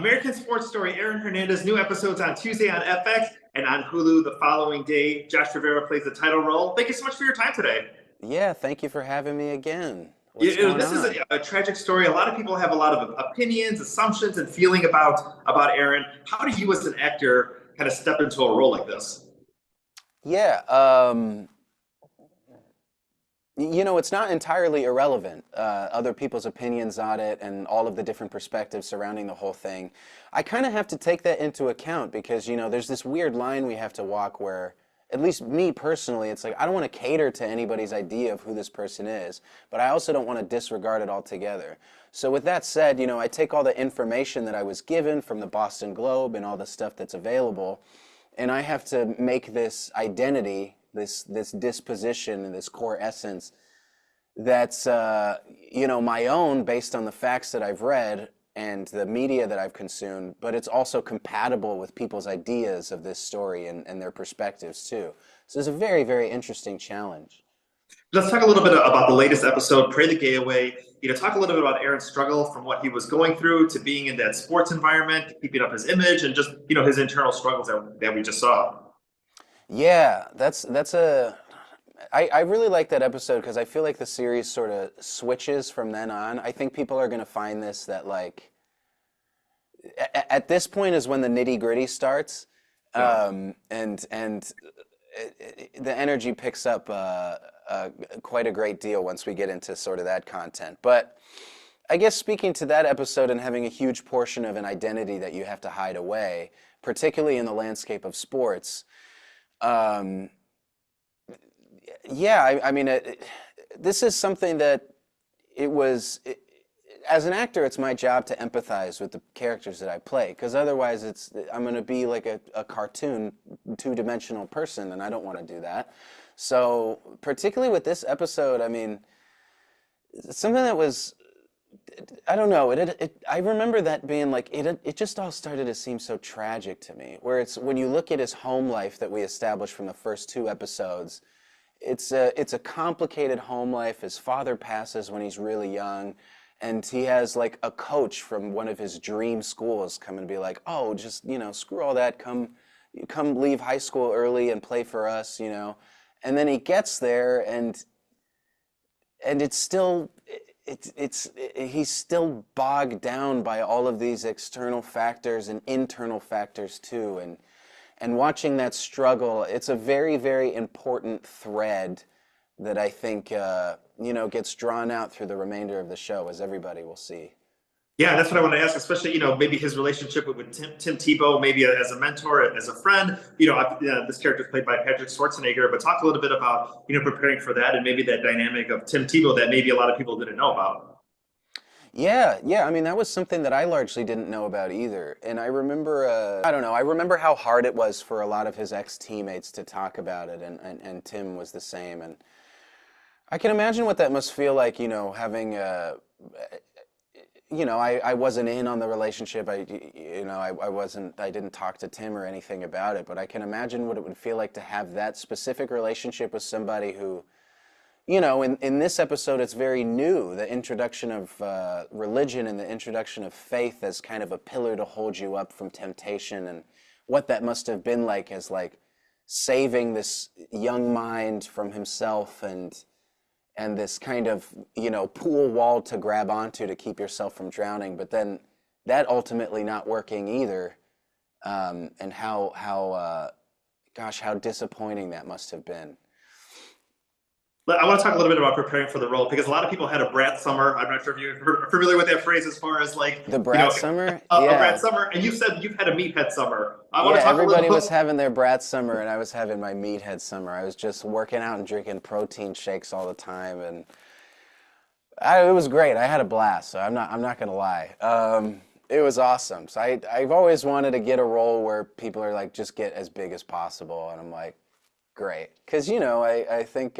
American Sports Story, Aaron Hernandez, new episodes on Tuesday on FX and on Hulu the following day. Josh Rivera plays the title role. Thank you so much for your time today. Yeah, thank you for having me again. What's Yeah, going this is on? a tragic story. A lot of people have a lot of opinions, assumptions, and feeling about Aaron. How do you, as an actor, kind of step into a role like this? Yeah, it's not entirely irrelevant, other people's opinions on it and all of the different perspectives surrounding the whole thing. I kind of have to take that into account because, there's this weird line we have to walk where, at least me personally, it's like I don't want to cater to anybody's idea of who this person is, but I also don't want to disregard it altogether. So with that said, I take all the information that I was given from the Boston Globe and all the stuff that's available, and I have to make this identity, this disposition and this core essence that's my own based on the facts that I've read and the media that I've consumed, but it's also compatible with people's ideas of this story and their perspectives too. So it's a very, very interesting challenge. Let's talk a little bit about the latest episode, Pray the Gay Away. Talk a little bit about Aaron's struggle from what he was going through to being in that sports environment, keeping up his image, and just, his internal struggles that we just saw. Yeah, I really like that episode because I feel like the series sort of switches from then on. I think people are going to find this that like at this point is when the nitty gritty starts, Yeah. and the energy picks up quite a great deal once we get into sort of that content. But I guess speaking to that episode and having a huge portion of an identity that you have to hide away, particularly in the landscape of sports. Um, yeah, I mean, this is something that as an actor, it's my job to empathize with the characters that I play, because otherwise I'm going to be like a cartoon, two-dimensional person, and I don't want to do that. So particularly with this episode, I mean, something that was, I don't know, I remember that being like, it just all started to seem so tragic to me, where it's, when you look at his home life that we established from the first two episodes, it's a complicated home life. His father passes when he's really young, and he has like a coach from one of his dream schools come and be like, "Oh, just, screw all that. Come leave high school early and play for us, And then he gets there and it's still he's still bogged down by all of these external factors and internal factors too, and watching that struggle, it's a very, very important thread that I think, gets drawn out through the remainder of the show, as everybody will see. Yeah, that's what I want to ask, especially, maybe his relationship with Tim Tebow, maybe as a mentor, as a friend. This character is played by Patrick Schwarzenegger, but talk a little bit about, preparing for that and maybe that dynamic of Tim Tebow that maybe a lot of people didn't know about. Yeah, yeah. I mean, that was something that I largely didn't know about either. And I remember, I don't know, I remember how hard it was for a lot of his ex-teammates to talk about it, and Tim was the same. And I can imagine what that must feel like, having I wasn't in on the relationship. I didn't talk to Tim or anything about it, but I can imagine what it would feel like to have that specific relationship with somebody who, in this episode, it's very new. The introduction of religion and the introduction of faith as kind of a pillar to hold you up from temptation, and what that must have been like as like saving this young mind from himself and this kind of, pool wall to grab onto to keep yourself from drowning, but then that ultimately not working either, and how disappointing that must have been. I want to talk a little bit about preparing for the role because a lot of people had a brat summer. I'm not sure if you're familiar with that phrase as far as like, The brat summer? a brat Yeah. summer. And you said you've had a meathead summer. I want Yeah, to talk a everybody little was having their brat summer, and I was having my meathead summer. I was just working out and drinking protein shakes all the time, and it was great. I had a blast, so I'm not gonna lie. It was awesome. So I've always wanted to get a role where people are like, just get as big as possible, and I'm like, great, because I think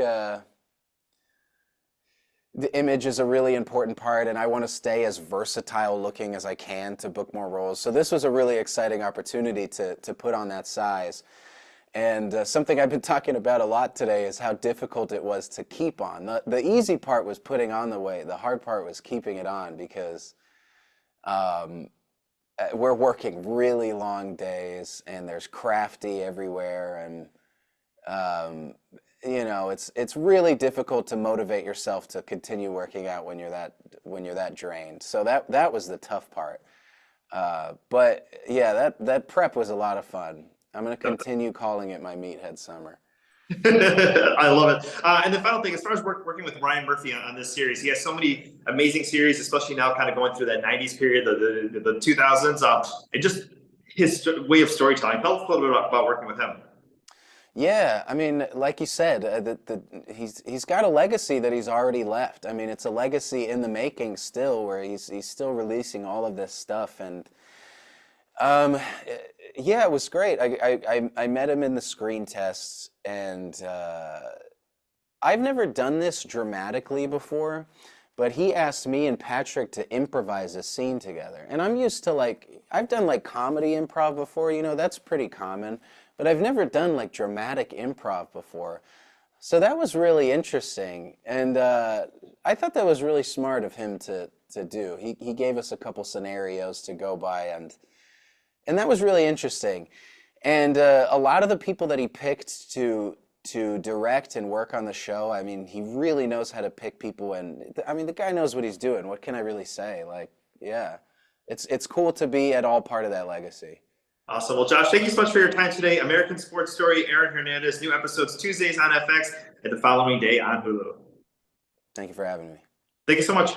the image is a really important part, and I want to stay as versatile looking as I can to book more roles. So this was a really exciting opportunity to put on that size. And something I've been talking about a lot today is how difficult it was to keep on. The easy part was putting on the weight. The hard part was keeping it on because we're working really long days, and there's crafty everywhere, and um, it's really difficult to motivate yourself to continue working out when you're that drained. So that was the tough part. But yeah, that prep was a lot of fun. I'm gonna continue calling it my meathead summer. I love it. And the final thing, as far as working with Ryan Murphy on this series, he has so many amazing series, especially now kind of going through that 90s period, the 2000s, and just his way of storytelling. Tell us a little bit about working with him. Yeah, I mean, like you said, he's got a legacy that he's already left. I mean, it's a legacy in the making still, where he's still releasing all of this stuff, and um, yeah, it was great. I met him in the screen tests, and I've never done this dramatically before, but he asked me and Patrick to improvise a scene together. And I'm used to I've done like comedy improv before, that's pretty common, but I've never done like dramatic improv before. So that was really interesting. And I thought that was really smart of him to do. He gave us a couple scenarios to go by, and that was really interesting. And a lot of the people that he picked to direct and work on the show, I mean, he really knows how to pick people, and I mean, the guy knows what he's doing. What can I really say? Like, yeah, it's cool to be at all part of that legacy. Awesome. Well, Josh, thank you so much for your time today. American Sports Story, Aaron Hernandez, new episodes Tuesdays on FX and the following day on Hulu. Thank you for having me. Thank you so much.